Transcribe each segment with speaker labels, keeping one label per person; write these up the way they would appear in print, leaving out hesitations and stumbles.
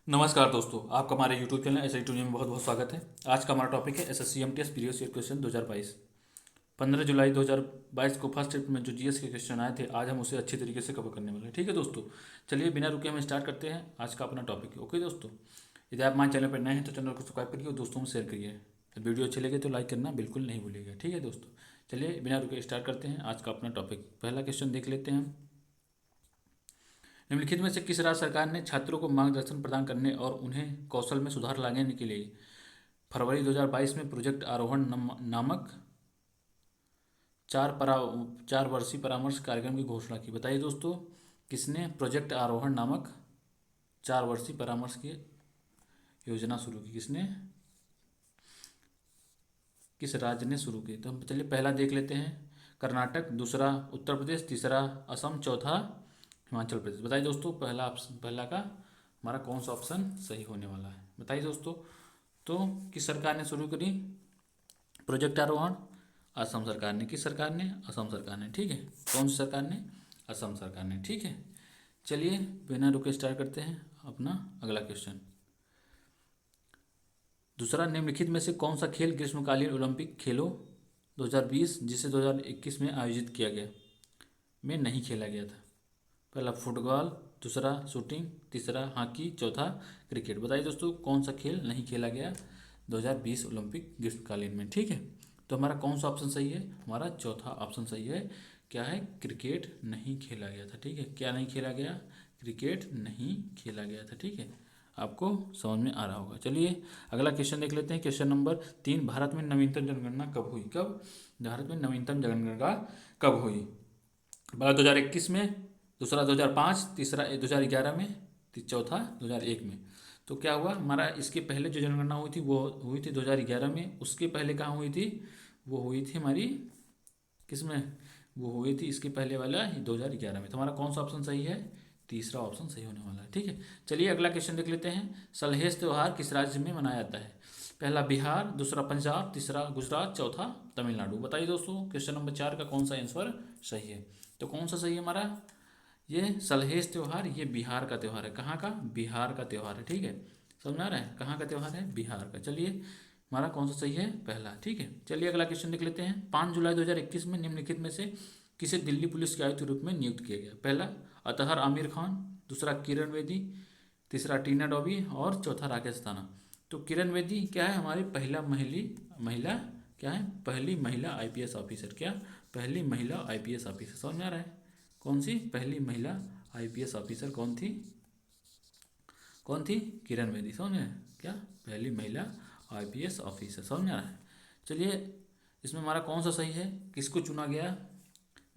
Speaker 1: नमस्कार दोस्तों, आपका हमारे YouTube channel S I Tunio में बहुत बहुत स्वागत है। आज का हमारा टॉपिक है SSC MTS previous year question 2022। 15 जुलाई 2022 को फर्स्ट शिफ्ट में जो जीएस के क्वेश्चन आए थे, आज हम उसे अच्छी तरीके से कवर करने वाले हैं। ठीक है दोस्तों, चलिए बिना रुके हम स्टार्ट करते हैं आज का अपना टॉपिक। ओके दोस्तों, यदि आप हमारे चैनल पर नए हैं तो चैनल को सब्सक्राइब करिए और दोस्तों में शेयर करिए। वीडियो अच्छी लगे तो लाइक करना बिल्कुल नहीं भूलिएगा। ठीक है दोस्तों, चलिए बिना रुके स्टार्ट करते हैं आज का अपना टॉपिक। पहला क्वेश्चन देख लेते हैं हम। निम्नलिखित में से किस राज्य सरकार ने छात्रों को मार्गदर्शन प्रदान करने और उन्हें कौशल में सुधार लाने के लिए फरवरी 2022 में प्रोजेक्ट आरोहण नामक 4 वर्षीय परामर्श कार्यक्रम की घोषणा की? बताइए दोस्तों, किसने प्रोजेक्ट आरोहण नामक 4 वर्षीय परामर्श की योजना शुरू की? किसने, किस राज्य ने शुरू की? तो हम चलिए पहला देख लेते हैं। कर्नाटक, दूसरा उत्तर प्रदेश, तीसरा असम, चौथा हिमाचल प्रदेश। बताइए दोस्तों, पहला ऑप्शन, पहला का हमारा कौन सा ऑप्शन सही होने वाला है? बताइए दोस्तों। तो किस सरकार ने शुरू करी प्रोजेक्ट आरोहण? असम सरकार ने। किस सरकार ने? असम सरकार ने। ठीक है, कौन सी सरकार ने? असम सरकार ने। ठीक है, चलिए बिना रुके स्टार्ट करते हैं अपना अगला क्वेश्चन। दूसरा, निम्नलिखित में से कौन सा खेल ग्रीष्मकालीन ओलंपिक खेलों 2020 जिसे 2021 में आयोजित किया गया में नहीं खेला गया था? पहला फुटबॉल, दूसरा शूटिंग, तीसरा हॉकी, चौथा क्रिकेट। बताइए दोस्तों, कौन सा खेल नहीं खेला गया 2020 ओलंपिक ग्रीष्मकालीन में? ठीक है, तो हमारा कौन सा ऑप्शन सही है? हमारा चौथा ऑप्शन सही है। क्या है? क्रिकेट नहीं खेला गया था। ठीक है, क्या नहीं खेला गया? क्रिकेट नहीं खेला गया था। ठीक है, आपको समझ में आ रहा होगा। चलिए अगला क्वेश्चन देख लेते हैं। क्वेश्चन नंबर 3, भारत में नवीनतम जनगणना कब हुई? कब भारत में नवीनतम जनगणना कब हुई? पहला 2021 में, दूसरा 2005, तीसरा 2011 में, चौथा 2001 में। तो क्या हुआ हमारा, इसके पहले जो जनगणना हुई थी वो हुई थी 2011 में। उसके पहले कहाँ हुई थी? वो हुई थी हमारी किस में? वो हुई थी इसके पहले वाला 2011 में। तो हमारा कौन सा ऑप्शन सही है? तीसरा ऑप्शन सही होने वाला है। ठीक है, चलिए अगला क्वेश्चन देख लेते हैं। सलहेस त्यौहार किस राज्य में मनाया जाता है? पहला बिहार, दूसरा पंजाब, तीसरा गुजरात, चौथा तमिलनाडु। बताइए दोस्तों, क्वेश्चन नंबर 4 का कौन सा आंसर सही है? तो कौन सा सही है हमारा? ये सलहेस त्यौहार, ये बिहार का त्यौहार है। कहाँ का? बिहार का त्यौहार है। ठीक है, समझ में आ रहा है? कहाँ का त्यौहार है? बिहार का। चलिए हमारा कौन सा सही है? पहला। ठीक है, चलिए अगला क्वेश्चन देख लेते हैं। 5 जुलाई 2021 में निम्नलिखित में से किसे दिल्ली पुलिस के आयुक्त के रूप में नियुक्त किया गया? पहला अतहर आमिर खान, दूसरा किरण बेदी, तीसरा टीना डॉबी और चौथा राकेश ताना। तो किरण बेदी क्या है? हमारी महिला क्या है? पहली महिला आईपीएस ऑफिसर। क्या? पहली महिला आईपीएस ऑफिसर। समझ में आ रहा है? कौन सी पहली महिला आईपीएस ऑफिसर कौन थी? कौन थी? किरण बेदी। समझ में? क्या? पहली महिला आईपीएस ऑफिसर। समझ में आ रहा है? चलिए इसमें हमारा कौन सा सही है? किसको चुना गया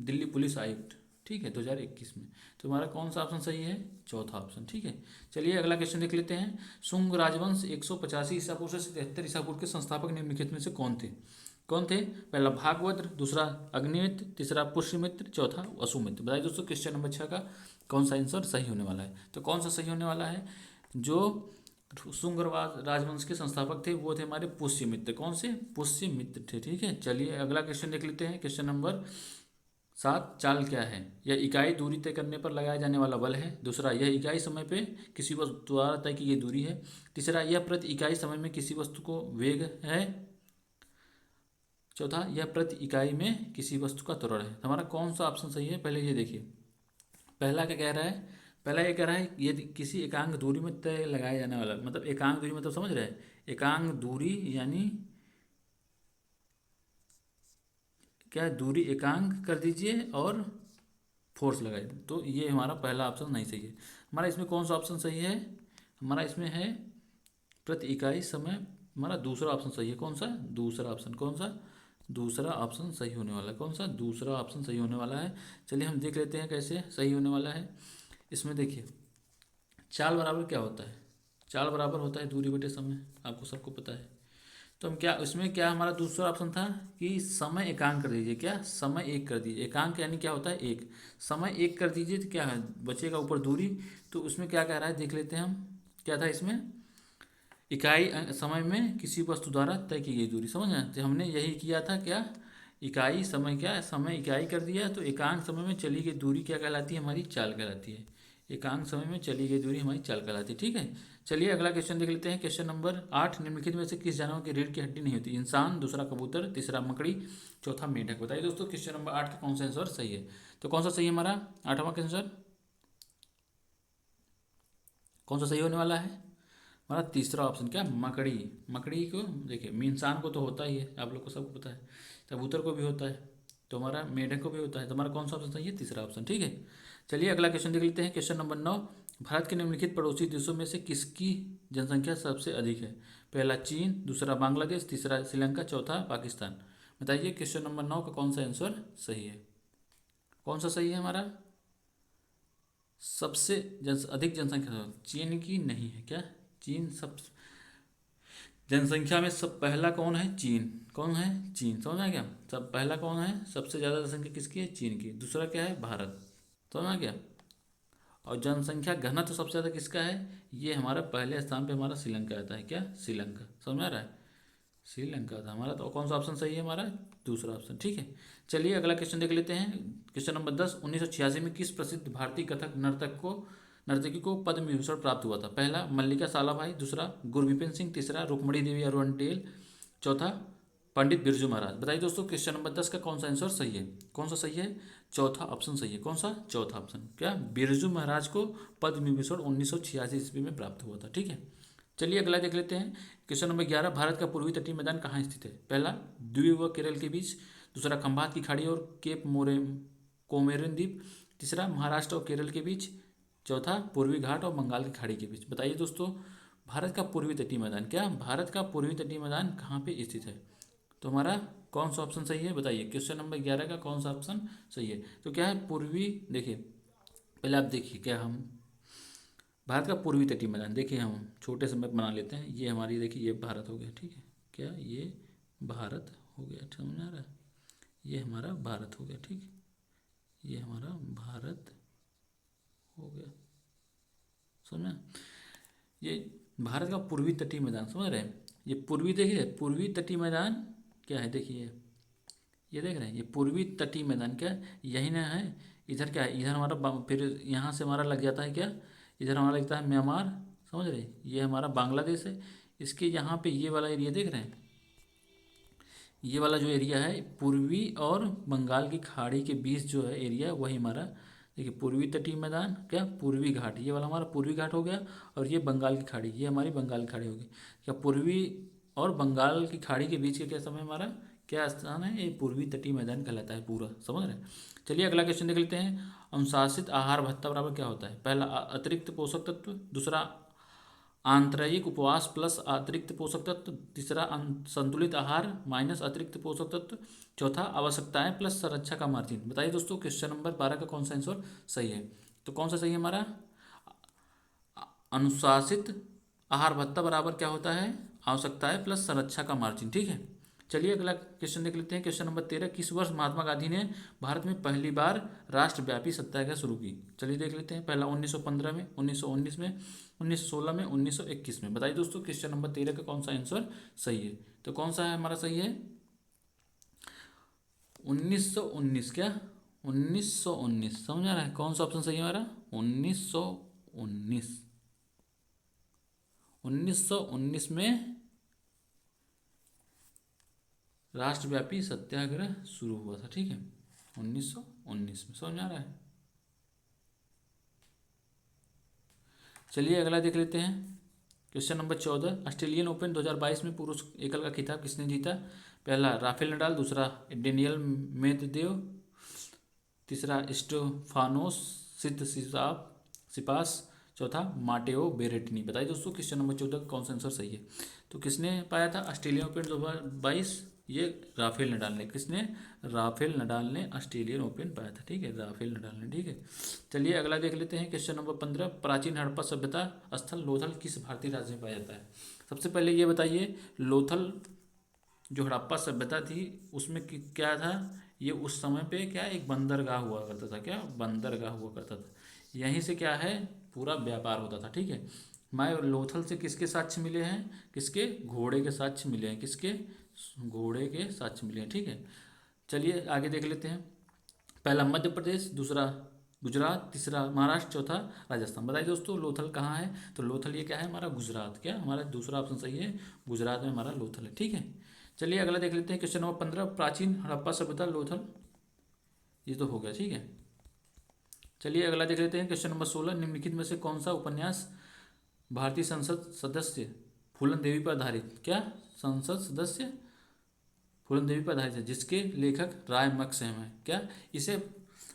Speaker 1: दिल्ली पुलिस आयुक्त? ठीक है, 2021 में। तो हमारा कौन सा ऑप्शन सही है? चौथा ऑप्शन। ठीक है, चलिए अगला क्वेश्चन देख लेते हैं। शुंग राजवंश 185 ईसा पूर्व से 73 ईसा पूर्व के संस्थापक निम्नलिखित में से कौन थे? कौन थे? पहला भागवत, दूसरा अग्निमित्र, तीसरा पुष्यमित्र, चौथा वसुमित्र। बताइए दोस्तों, क्वेश्चन नंबर 6 का कौन सा आंसर सही होने वाला है? तो कौन सा सही होने वाला है? जो शुंग राजवंश के संस्थापक थे वो थे हमारे पुष्यमित्र। कौन से? पुष्यमित्र थे। ठीक है, चलिए अगला क्वेश्चन देख लेते हैं। क्वेश्चन नंबर 7, चाल क्या है? यह इकाई दूरी तय करने पर लगाया जाने वाला बल है। दूसरा, यह इकाई समय पे किसी वस्तु द्वारा तय की गई दूरी है। तीसरा, यह प्रति इकाई समय में किसी वस्तु को वेग है। चौथा, यह प्रति इकाई में किसी वस्तु का त्वरण है। हमारा कौन सा ऑप्शन सही है? पहले ये देखिए, पहला क्या कह रहा है? पहला ये कह रहा है यदि किसी एकांक दूरी में तय लगाया जाने वाला, मतलब एकांक दूरी मतलब समझ रहे हैं? एकांक दूरी यानी क्या? दूरी एकांक कर दीजिए और फोर्स लगाइए। तो ये हमारा पहला ऑप्शन नहीं सही है। हमारा इसमें कौन सा ऑप्शन सही है? हमारा इसमें है प्रति इकाई समय। हमारा दूसरा ऑप्शन सही है। कौन सा? दूसरा ऑप्शन। कौन सा? दूसरा ऑप्शन सही होने वाला है। कौन सा? दूसरा ऑप्शन सही होने वाला है। चलिए हम देख लेते हैं कैसे सही होने वाला है। इसमें देखिए, चाल बराबर क्या होता है? चाल बराबर होता है दूरी बटे समय, आपको सबको पता है। तो हम क्या, इसमें क्या हमारा दूसरा ऑप्शन था कि समय एकांक कर दीजिए। क्या? समय एक कर दीजिए। एकांक यानी क्या होता है? एक। समय एक कर दीजिए तो क्या है? बचेगा ऊपर दूरी। तो उसमें क्या कह रहा है देख लेते हैं हम। क्या था इसमें? इकाई समय में किसी वस्तु द्वारा तय की गई दूरी। समझ में? तो हमने यही किया था। क्या? इकाई समय, क्या समय इकाई कर दिया तो एकांक समय में चली गई दूरी क्या कहलाती है? हमारी चाल कहलाती है। एकांक समय में चली गई दूरी हमारी चाल कहलाती है। ठीक है, चलिए अगला क्वेश्चन देख लेते हैं। क्वेश्चन नंबर 8, निम्नलिखित में से किस जानवर की रीढ़ की हड्डी नहीं होती? इंसान, दूसरा कबूतर, तीसरा मकड़ी, चौथा मेंढक। बताइए दोस्तों क्वेश्चन नंबर 8 का कौन सा आंसर सही है? तो कौन सा सही है हमारा 8वां का आंसर? कौन सा सही होने वाला है? हमारा तीसरा ऑप्शन, क्या? मकड़ी। मकड़ी को देखिए, इंसान को तो होता ही है, आप लोग को सबको पता है, कबूतर को भी होता है, तो हमारा मेढक को भी होता है, तो हमारा कौन सा ऑप्शन सही है? तीसरा ऑप्शन। ठीक है, चलिए अगला क्वेश्चन देख लेते हैं। क्वेश्चन नंबर 9, भारत के निम्नलिखित पड़ोसी देशों में से किसकी जनसंख्या सबसे अधिक है? पहला चीन, दूसरा बांग्लादेश, तीसरा श्रीलंका, चौथा पाकिस्तान। बताइए क्वेश्चन नंबर 9 का कौन सा आंसर सही है? कौन सा सही है हमारा? सबसे अधिक जनसंख्या चीन की नहीं है क्या? चीन सब जनसंख्या में सब पहला कौन है? चीन। कौन है? चीन। समझ आ गया? सब पहला कौन है? सबसे ज़्यादा जनसंख्या किसकी है? चीन की। दूसरा क्या है? भारत। समझ आ गया? और जनसंख्या घनत्व सबसे ज़्यादा किसका है? ये हमारा पहले स्थान पे हमारा श्रीलंका आता है। क्या? श्रीलंका। समझ आ रहा है? श्रीलंका था हमारा। तो कौन सा ऑप्शन सही है हमारा? दूसरा ऑप्शन। ठीक है, चलिए अगला क्वेश्चन देख लेते हैं। क्वेश्चन नंबर 10, 1986 में किस प्रसिद्ध भारतीय कथक नर्तकी को पद्म विभूषण प्राप्त हुआ था? पहला मल्लिका सालाभाई, दूसरा गुरविपिन सिंह, तीसरा रुक्मणी देवी अरुणडेल, चौथा पंडित बिरजू महाराज। बताइए दोस्तों क्वेश्चन नंबर 10 का कौन सा आंसर सही है? कौन सा सही है? चौथा ऑप्शन सही है। कौन सा? चौथा ऑप्शन। क्या? बिरजू महाराज को पद्म विभूषण 1986 ईस्वी में प्राप्त हुआ था। ठीक है, चलिए अगला देख लेते हैं। क्वेश्चन नंबर 11, भारत का पूर्वी तटीय मैदान कहाँ स्थित है? पहला द्वीप व केरल के बीच, दूसरा खंभात की खाड़ी और केप कोमेरिन द्वीप, तीसरा महाराष्ट्र और केरल के बीच, चौथा पूर्वी घाट और बंगाल की खाड़ी के बीच। बताइए दोस्तों भारत का पूर्वी तटीय मैदान, क्या भारत का पूर्वी तटीय मैदान कहाँ पे स्थित है? तो हमारा कौन सा ऑप्शन सही है? बताइए क्वेश्चन नंबर 11 का कौन सा ऑप्शन सही है? तो क्या है? पूर्वी, देखिए पहले आप देखिए, क्या हम भारत का पूर्वी तटीय मैदान, देखिए हम छोटे से मैप बना लेते हैं। ये हमारी, देखिए ये भारत हो गया। ठीक है, क्या ये भारत हो गया? समझ आ रहा है? ये हमारा भारत हो गया। ठीक है, ये हमारा भारत हो गया। समझा? ये भारत का पूर्वी तटीय मैदान, समझ रहे हैं? ये पूर्वी, देखिए पूर्वी तटीय मैदान क्या है? देखिए ये देख रहे हैं, ये पूर्वी तटीय मैदान क्या यही ना है? इधर क्या है? इधर हमारा फिर यहाँ से हमारा लग जाता है क्या? इधर हमारा लगता है म्यांमार। समझ रहे? ये हमारा बांग्लादेश है। इसके यहाँ पे ये वाला एरिया देख रहे हैं, ये वाला जो एरिया है पूर्वी और बंगाल की खाड़ी के बीच जो है एरिया, वही हमारा, देखिए पूर्वी तटीय मैदान, क्या पूर्वी घाट, ये वाला हमारा पूर्वी घाट हो गया। और ये बंगाल की खाड़ी, ये हमारी बंगाल की खाड़ी होगी। क्या पूर्वी और बंगाल की खाड़ी के बीच का क्या समय हमारा क्या स्थान है? ये पूर्वी तटीय मैदान कहलाता है पूरा। समझ रहे हैं? चलिए अगला क्वेश्चन देख लेते हैं। अनुशासित आहार भत्ता बराबर क्या होता है? पहला अतिरिक्त पोषक तत्व, दूसरा आंतरिक उपवास प्लस अतिरिक्त पोषक तत्व, तीसरा संतुलित आहार माइनस अतिरिक्त पोषक तत्व, चौथा आवश्यकताएं प्लस संरक्षा का मार्जिन। बताइए दोस्तों क्वेश्चन नंबर 12 का कौन सा आंसर सही है? तो कौन सा सही है हमारा? अनुशासित आहार भत्ता बराबर क्या होता है? आवश्यकताएं प्लस संरक्षा का मार्जिन। ठीक है, चलिए अगला क्वेश्चन देख लेते हैं। क्वेश्चन नंबर 13, किस वर्ष महात्मा गांधी ने भारत में पहली बार राष्ट्रव्यापी सत्याग्रह शुरू की? चलिए देख लेते हैं। पहला 1915 में, 1919 में, 1916 में, 1921 में। बताइए दोस्तों क्वेश्चन नंबर 13 का कौन सा आंसर सही है? तो कौन सा है हमारा सही है? 1919। क्या? 1919। समझ आ रहा है? कौन सा ऑप्शन सही है हमारा? 1919। 1919 में राष्ट्रव्यापी सत्याग्रह शुरू हुआ था। ठीक है, 1919 में। समझ आ रहा है? चलिए अगला देख लेते हैं। क्वेश्चन नंबर 14, ऑस्ट्रेलियन ओपन 2022 में पुरुष एकल का खिताब किसने जीता? पहला राफेल नडाल, दूसरा डेनियल मेदवेदेव, तीसरा स्टेफानोस सिपास, चौथा माटेओ बेरेटिनी। बताइए दोस्तों क्वेश्चन नंबर 14 का कौन सा आंसर सही है? तो किसने पाया था ऑस्ट्रेलियन ओपन 2022? ये राफेल नडाल ने। किसने? राफेल नडाल ने ऑस्ट्रेलियन ओपन पाया था। ठीक है, राफेल नडाल ने। ठीक है, चलिए अगला देख लेते हैं। क्वेश्चन नंबर 15, प्राचीन हड़प्पा सभ्यता स्थल लोथल किस भारतीय राज्य में पाया जाता है? सबसे पहले ये बताइए, लोथल जो हड़प्पा सभ्यता थी उसमें क्या था? ये उस समय पे क्या एक बंदरगाह हुआ करता था। क्या? बंदरगाह हुआ करता था। यहीं से क्या है पूरा व्यापार होता था। ठीक है, मैं लोथल से किसके साक्ष्य मिले हैं? किसके? घोड़े के साक्ष्य मिले हैं। किसके? घोड़े के साक्ष्य मिले हैं। ठीक है, चलिए आगे देख लेते हैं। पहला मध्य प्रदेश, दूसरा गुजरात, तीसरा महाराष्ट्र, चौथा राजस्थान। बताइए दोस्तों लोथल कहाँ है? तो लोथल ये क्या है हमारा? गुजरात। क्या हमारा दूसरा ऑप्शन सही है, गुजरात में हमारा लोथल है। ठीक है, चलिए अगला देख लेते हैं क्वेश्चन नंबर 15। प्राचीन हड़प्पा सभ्यता लोथल, ये तो हो गया। ठीक है, चलिए अगला देख लेते हैं क्वेश्चन नंबर 16। निम्नलिखित में से कौन सा उपन्यास भारतीय संसद सदस्य फूलन देवी पर आधारित, क्या संसद सदस्य फूलन देवी पर आधारित है, जिसके लेखक राय मक्सहम है? क्या इसे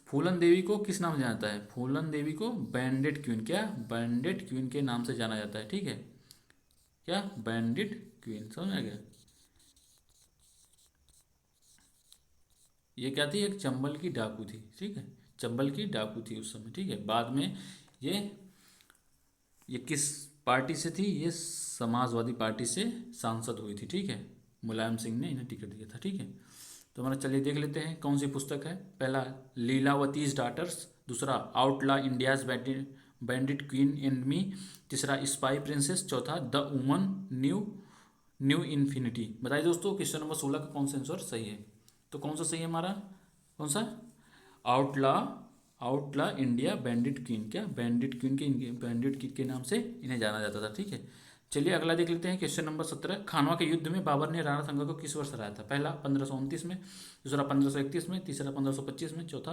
Speaker 1: फूलन देवी को किस नाम से जाना जाता है? फूलन देवी को बैंडेड क्वीन, क्या बैंडेड क्वीन के नाम से जाना जाता है। ठीक है, क्या बैंडेड क्वीन, समझ में आ गया? ये क्या थी? एक चंबल की डाकू थी। ठीक है, चंबल की डाकू थी उस समय। ठीक है, बाद में ये ये किस पार्टी से थी? ये समाजवादी पार्टी से सांसद हुई थी। ठीक है, मुलायम सिंह ने इन्हें टिकट दिया था। ठीक है, तो हमारा चलिए देख लेते हैं कौन सी पुस्तक है। पहला लीलावतीज डाटर्स, दूसरा outlaw India's bandit queen and me, तीसरा स्पाई प्रिंसेस, चौथा the woman new new infinity. बताइए दोस्तों क्वेश्चन नंबर 16 का कौन सा आंसर सही है? तो कौन सा सही है हमारा? कौन सा? आउटला आउटला इंडिया बैंडिट क्वीन, क्या बैंडिट क्वीन के बैंडिट क्वीन के नाम से इन्हें जाना जाता था। ठीक है, चलिए अगला देख लेते हैं क्वेश्चन नंबर 17। खानवा के युद्ध में बाबर ने राणा सांगा को किस वर्ष हराया था? पहला 1529 में, दूसरा 1531 में, तीसरा 1525 में, चौथा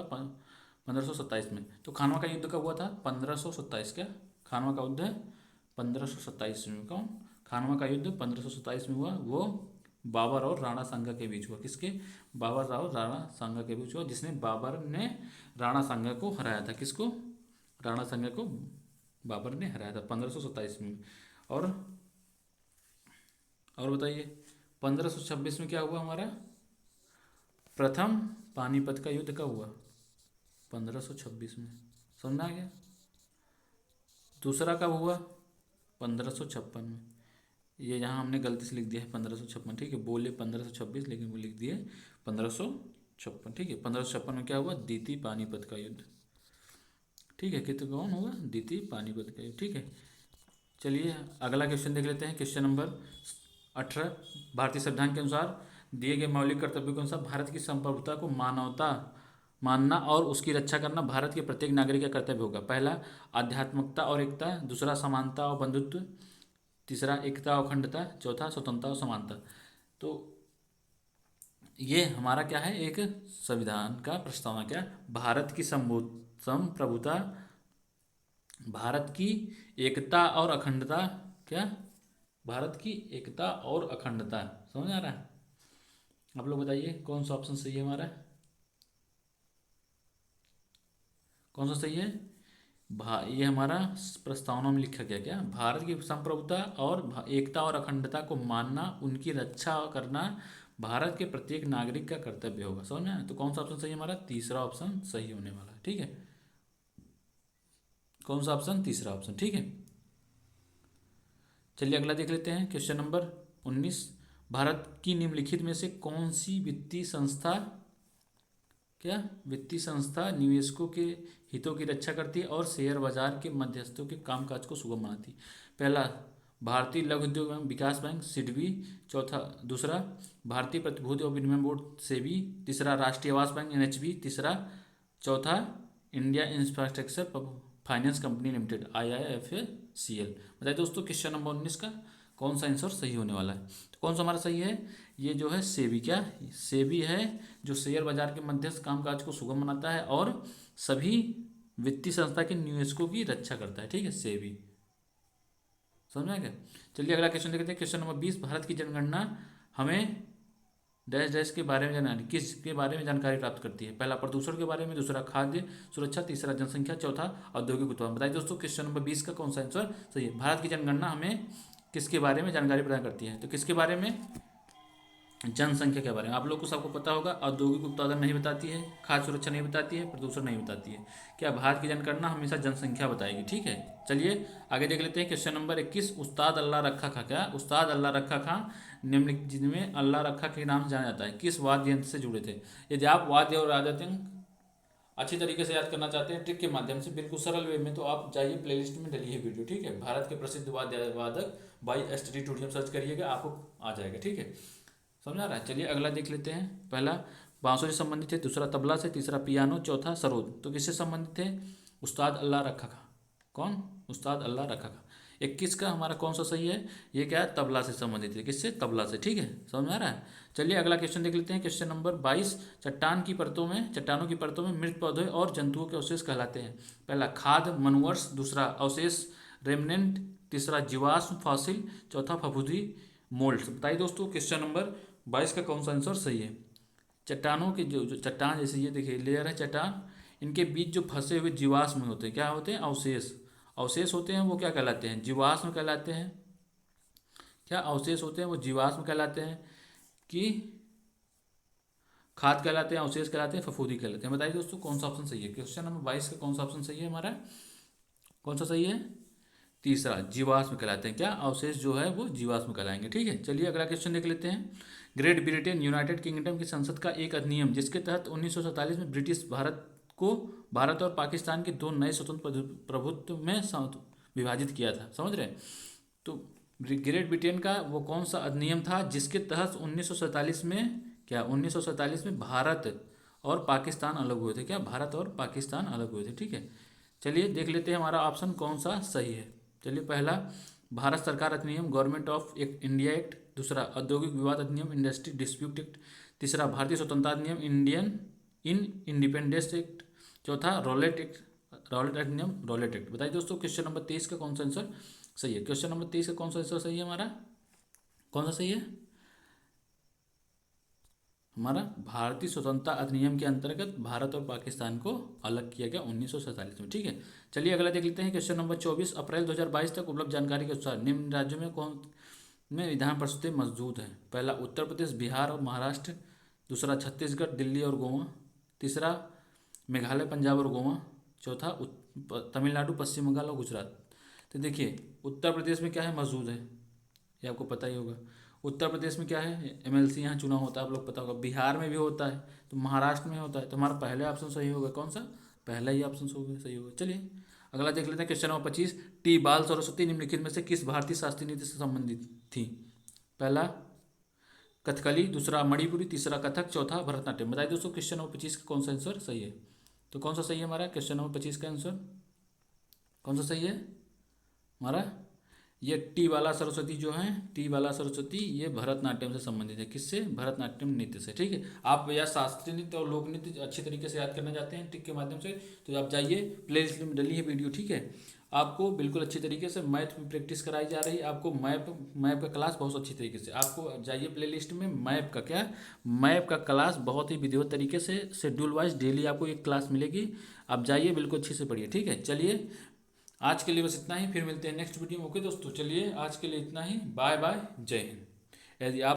Speaker 1: 1527 में। तो खानवा का युद्ध कब हुआ था? 1527। क्या खानवा का युद्ध है 1527 में? कौन खानवा का युद्ध 1527 में हुआ? वो बाबर और राणा सांगा के बीच हुआ। किसके? बाबर और राणा सांगा के बीच हुआ, जिसने बाबर ने राणा सांगा को हराया था। किसको? राणा सांगा को बाबर ने हराया था 1527 में। और बताइए 1526 में क्या हुआ हमारा? प्रथम पानीपत का युद्ध कब हुआ? 1526 में। समझ में आ गया? दूसरा कब हुआ? 1556 में। ये यहाँ हमने गलती से लिख दिया है 1556। ठीक है, बोले 1526 लेकिन वो लिख दिए 1556। ठीक है, 1556 में क्या हुआ? द्वितीय पानीपत का युद्ध। ठीक है, कितने कौन हुआ? द्वितीय पानीपत का युद्ध। ठीक है, चलिए अगला क्वेश्चन देख लेते हैं। Question number 18। भारतीय संविधान के अनुसार दिए गए मौलिक कर्तव्यों के अनुसार भारत की संप्रभुता को मानवता मानना और उसकी रक्षा करना भारत के प्रत्येक नागरिक का कर्तव्य होगा। पहला आध्यात्मिकता और एकता, दूसरा समानता और बंधुत्व, तीसरा एकता और अखंडता, चौथा स्वतंत्रता और समानता। तो ये हमारा क्या है? एक संविधान का प्रस्तावना। क्या? भारत की संप्रभुता, भारत की एकता और अखंडता। क्या? भारत की एकता और अखंडता। समझ आ रहा है? आप लोग बताइए कौन सा ऑप्शन सही है हमारा? कौन सा सही है? ये हमारा प्रस्तावना में लिखा गया। क्या? भारत की संप्रभुता और एकता और अखंडता को मानना, उनकी रक्षा करना भारत के प्रत्येक नागरिक का कर्तव्य होगा। समझ में? तो कौन सा ऑप्शन सही है हमारा? तीसरा ऑप्शन सही होने वाला है। ठीक है, कौन सा ऑप्शन? तीसरा ऑप्शन। ठीक है, चलिए अगला देख लेते हैं क्वेश्चन नंबर 19। भारत की निम्नलिखित में से कौन सी वित्तीय संस्था, क्या वित्तीय संस्था निवेशकों के हितों की रक्षा करती है और शेयर बाजार के मध्यस्थों के कामकाज को सुगम बनाती है? पहला भारतीय लघु उद्योग एवं विकास बैंक सिडबी, दूसरा भारतीय प्रतिभूति और विनिमय बोर्ड सेबी, तीसरा राष्ट्रीय आवास बैंक एनएचबी, चौथा India infrastructure finance company limited IIFCL। बताइए दोस्तों क्वेश्चन नंबर 19 का कौन सा आंसर सही होने वाला है? तो कौन सा हमारा सही है? ये जो है सेबी। क्या? सेबी है जो शेयर बाजार के मध्यस्थ कामकाज को सुगम बनाता है और सभी वित्तीय संस्था के निवेशकों की रक्षा करता है। ठीक है, सेबी। समझ में आ गया? चलिए अगला क्वेश्चन देखते हैं। Question number 20। भारत की जनगणना हमें डैश डैश के बारे में जानकारी, किस के बारे में जानकारी प्राप्त करती है? पहला प्रदूषण के बारे में, दूसरा खाद्य सुरक्षा, तीसरा जनसंख्या, चौथा औद्योगिक उत्पादन। बताइए दोस्तों क्वेश्चन नंबर 20 का कौन सा आंसर सही है? भारत की जनगणना हमें किसके बारे में जानकारी प्रदान करती है? तो किसके बारे में? जनसंख्या के बारे में। आप लोग को सबको पता होगा, औद्योगिक उत्पादन नहीं बताती है, खाद्य सुरक्षा नहीं बताती है, प्रदूषण नहीं बताती है। क्या? भारत की जनगणना हमेशा जनसंख्या बताएगी। ठीक है, चलिए आगे देख लेते हैं। Question number 21। उस्ताद अल्लाह रखा खां, क्या उस्ताद अल्लाह रखा खां निम्नलिखित जिनमें अल्लाह रखा के नाम से जाना जाता है, किस वाद्य यंत्र से जुड़े थे? यदि आप वाद्य और वादक अच्छी तरीके से याद करना चाहते हैं ट्रिक के माध्यम से, बिल्कुल सरल वे में, तो आप जाइए प्लेलिस्ट में डलिए वीडियो। ठीक है, भारत के प्रसिद्ध वाद्य वादक बाई STD ट्यूटोरियल सर्च करिएगा, आपको आ जाएगा। ठीक है, समझ आ रहा है? चलिए अगला देख लेते हैं। पहला बांसुरी से संबंधित है, दूसरा तबला से, तीसरा पियानो, चौथा सरोद। तो किससे संबंधित है? उस्ताद अल्लाह रखा खा। कौन? उस्ताद अल्लाह रखा खा। 21 का हमारा कौन सा सही है? ये क्या है? तबला से संबंधित है। किससे? तबला से। ठीक है, समझ में आ रहा है? चलिए अगला क्वेश्चन देख लेते हैं। क्वेश्चन नंबर 22, चट्टानों की परतों में मृत पौधे और जंतुओं के अवशेष कहलाते हैं। पहला खाद मनवर्स, दूसरा अवशेष रेमनेंट, तीसरा जीवाश्म फॉसिल, चौथा फफूंदी मोल्ड। बताइए दोस्तों क्वेश्चन नंबर 22 का कौन सा आंसर सही है? चट्टानों के जो चट्टान, जैसे ये देखिए लेयर है चट्टान, इनके बीच जो फंसे हुए जीवाश्म होते हैं, क्या होते हैं? अवशेष। अवशेष होते हैं वो क्या कहलाते हैं? जीवाश्म कहलाते हैं। क्या अवशेष होते हैं वो जीवाश्म कहलाते हैं कि खाद कहलाते हैं, अवशेष कहलाते हैं, फफूंदी कहलाते हैं? बताइए दोस्तों कौन सा ऑप्शन सही है? क्वेश्चन नंबर 22 का कौन सा ऑप्शन सही है हमारा? कौन सा सही है? तीसरा, जीवाश्म कहलाते हैं। क्या अवशेष जो है वो जीवाश्म कहलाएंगे। ठीक है, चलिए अगला क्वेश्चन देख लेते हैं। ग्रेट ब्रिटेन यूनाइटेड किंगडम की संसद का एक अधिनियम जिसके तहत 1947 में ब्रिटिश भारत और पाकिस्तान के दो नए स्वतंत्र प्रभुत्व में विभाजित किया था। समझ रहे हैं? तो ग्रेट ब्रिटेन का वो कौन सा अधिनियम था जिसके तहत 1947 में, क्या 1947 में भारत और पाकिस्तान अलग हुए थे? क्या भारत और पाकिस्तान अलग हुए थे? ठीक है, चलिए देख लेते हैं हमारा ऑप्शन कौन सा सही है। चलिए पहला, भारत सरकार अधिनियम, गवर्नमेंट ऑफ इंडिया एक्ट, दूसरा औद्योगिक विवाद अधिनियम, इंडस्ट्री डिस्प्यूट एक्ट, तीसरा भारतीय स्वतंत्रता अधिनियम, इंडिपेंडेंस एक्ट, चौथा रॉलेट अधिनियम, रॉलेट एक्ट। बताइए दोस्तों क्वेश्चन नंबर 23 का कौन सा आंसर सही है? क्वेश्चन नंबर 23 का कौन सा आंसर सही है हमारा? कौन सा सही है हमारा? भारतीय स्वतंत्रता अधिनियम के अंतर्गत भारत और पाकिस्तान को अलग किया गया 1947 में। ठीक है, चलिए अगला देख लेते हैं। क्वेश्चन नंबर 24, अप्रैल 2022 तक उपलब्ध जानकारी के अनुसार निम्न राज्यों में कौन में विधान परिषदें मौजूद हैं? पहला उत्तर प्रदेश, बिहार और महाराष्ट्र, दूसरा छत्तीसगढ़, दिल्ली और गोवा, तीसरा मेघालय, पंजाब और गोवा, चौथा तमिलनाडु, पश्चिम बंगाल और गुजरात। तो देखिए उत्तर प्रदेश में क्या है? मौजूद है, ये आपको पता ही होगा। उत्तर प्रदेश में क्या है? एमएलसी यहाँ चुनाव होता है, आप लोग पता होगा। बिहार में भी होता है, तो महाराष्ट्र में होता है। तो हमारा पहले ऑप्शन सही होगा। कौन सा? पहला ही ऑप्शन सही होगा। चलिए अगला देख लेते हैं। क्वेश्चन नंबर 25, टी बाल सरस्वती निम्नलिखित में से किस भारतीय शास्त्रीय नृत्य से संबंधित थी? पहला कथकली, दूसरा मणिपुरी, तीसरा कथक, चौथा भरतनाट्यम। बताइए दोस्तों क्वेश्चन नंबर 25 का कौन सा आंसर सही है? तो कौन सा सही है हमारा? क्वेश्चन नंबर 25 का आंसर कौन सा सही है हमारा? ये टी बाला सरस्वती जो है, टी बाला सरस्वती, ये भरतनाट्यम से संबंधित है। किससे? भरतनाट्यम नृत्य से। ठीक है, आप या शास्त्रीय नृत्य और लोक नृत्य अच्छे तरीके से याद करना चाहते हैं ट्रिक के माध्यम से, तो आप जाइए, प्ले लिस्ट में डली है वीडियो। ठीक है, आपको बिल्कुल अच्छी तरीके से मैथ में प्रैक्टिस कराई जा रही है। आपको मैप का क्लास बहुत अच्छी तरीके से, आपको जाइए प्ले लिस्ट में, मैप का क्या, मैप का क्लास बहुत ही विधिवत तरीके से शेड्यूल वाइज डेली आपको एक क्लास मिलेगी। आप जाइए बिल्कुल अच्छे से पढ़िए। ठीक है, चलिए आज के लिए बस इतना ही, फिर मिलते हैं नेक्स्ट वीडियो में। ओके दोस्तों, चलिए आज के लिए इतना ही, बाय बाय, जय हिंद। यदि आप